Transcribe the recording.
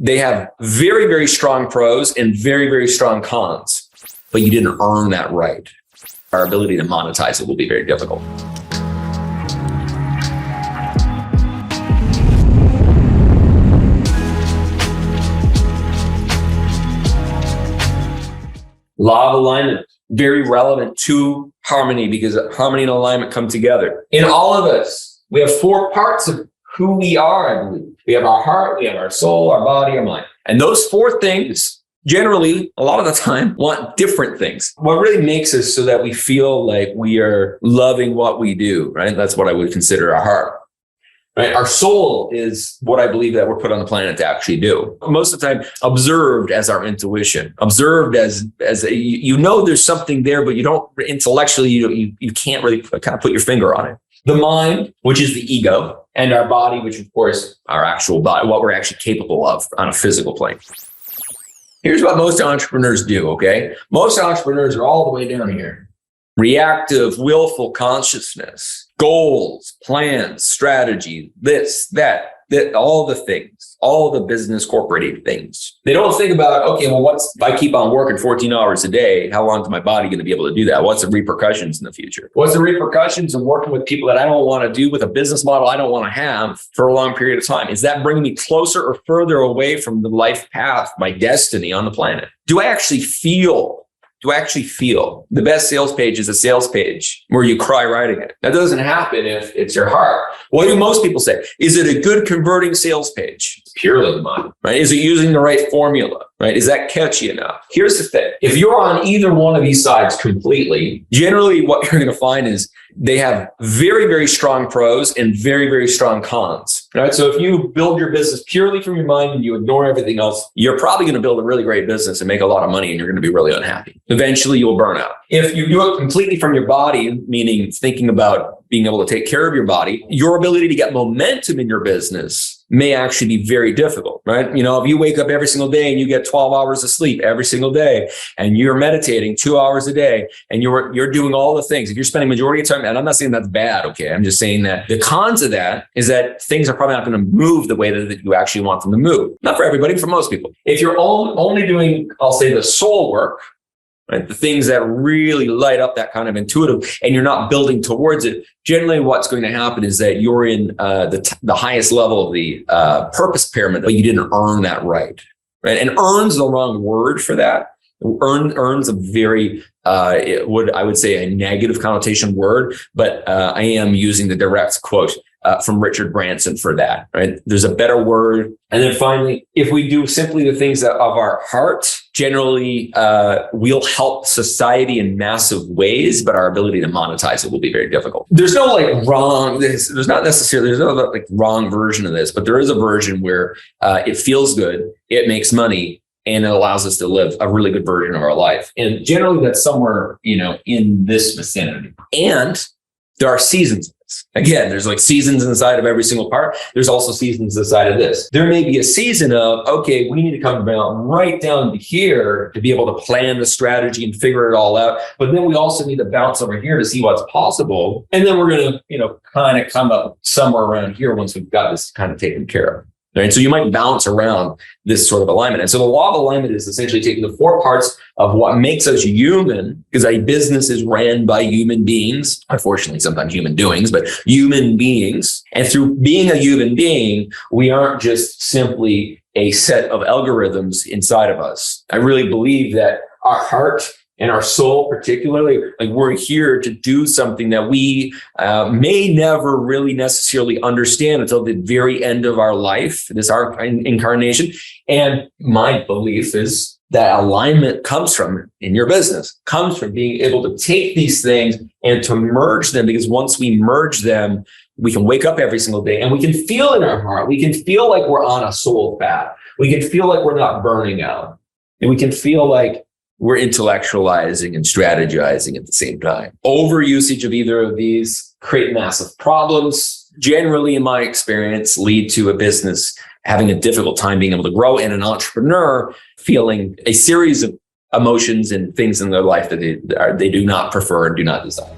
They have very, very strong pros and very, very strong cons, but you didn't earn that right. Our ability to monetize it will be very difficult. Law of alignment, very relevant to harmony, because harmony and alignment come together. In all of us, we have 4 parts of who we are, I believe. We have our heart, we have our soul, our body, our mind. And those 4 things, generally, a lot of the time, want different things. What really makes us so that we feel like we are loving what we do, right? That's what I would consider our heart. Right? Our soul is what I believe that we're put on the planet to actually do. Most of the time, observed as our intuition, observed as there's something there, but you don't intellectually, you can't really kind of put your finger on it. The mind, which is the ego, and our body, which of course, our actual body, what we're actually capable of on a physical plane. Here's what most entrepreneurs do, okay? Most entrepreneurs are all the way down here. Reactive, willful consciousness, goals, plans, strategy, this, that, all the things, all the business corporate things. They don't think about, okay, well, if I keep on working 14 hours a day, how long is my body going to be able to do that? What's the repercussions in the future? What's the repercussions of working with people that I don't want to do, with a business model I don't want to have for a long period of time? Is that bringing me closer or further away from the life path, my destiny on the planet? Do I actually feel the best sales page is a sales page where you cry writing it? That doesn't happen if it's your heart. What do most people say? Is it a good converting sales page? It's purely the mind, right? Is it using the right formula, right? Is that catchy enough? Here's the thing. If you're on either one of these sides completely, generally what you're going to find is they have very, very strong pros and very, very strong cons, right? So if you build your business purely from your mind and you ignore everything else, you're probably going to build a really great business and make a lot of money, and you're going to be really unhappy. Eventually you'll burn out. If you do it completely from your body, meaning thinking about being able to take care of your body, your ability to get momentum in your business may actually be very difficult, right? You know, if you wake up every single day and you get 12 hours of sleep every single day, and you're meditating 2 hours a day, and you're doing all the things, if you're spending majority of time, and I'm not saying that's bad, okay? I'm just saying that the cons of that is that things are probably not going to move the way that you actually want them to move. Not for everybody, for most people. If you're only doing, I'll say, the soul work, right? The things that really light up that kind of intuitive, and you're not building towards it, generally what's going to happen is that you're in the highest level of the purpose pyramid, but you didn't earn that right? And earn's the wrong word for that. Earn's a very, I would say, a negative connotation word, but I am using the direct quote from Richard Branson for that, right? There's a better word. And then finally, if we do simply the things of our heart, generally we'll help society in massive ways, but our ability to monetize it will be very difficult. There's no wrong version of this, but there is a version where it feels good, it makes money, and it allows us to live a really good version of our life. And generally that's somewhere, in this vicinity. And there are seasons of this. Again, there's seasons inside of every single part. There's also seasons inside of this. There may be a season of, okay, we need to come down right down to here to be able to plan the strategy and figure it all out. But then we also need to bounce over here to see what's possible. And then we're going to, kind of come up somewhere around here once we've got this kind of taken care of. Right? So you might bounce around this sort of alignment. And so the law of alignment is essentially taking the 4 parts of what makes us human, because a business is ran by human beings, unfortunately, sometimes human doings, but human beings. And through being a human being, we aren't just simply a set of algorithms inside of us. I really believe that our heart and our soul, particularly, we're here to do something that we may never really necessarily understand until the very end of our life, our incarnation. And my belief is that alignment comes from, in your business, comes from being able to take these things and to merge them, because once we merge them, we can wake up every single day and we can feel in our heart, we can feel like we're on a soul path. We can feel like we're not burning out, and we can feel like we're intellectualizing and strategizing at the same time. Overusage of either of these create massive problems. Generally, in my experience, lead to a business having a difficult time being able to grow, and an entrepreneur feeling a series of emotions and things in their life that they do not prefer and do not desire.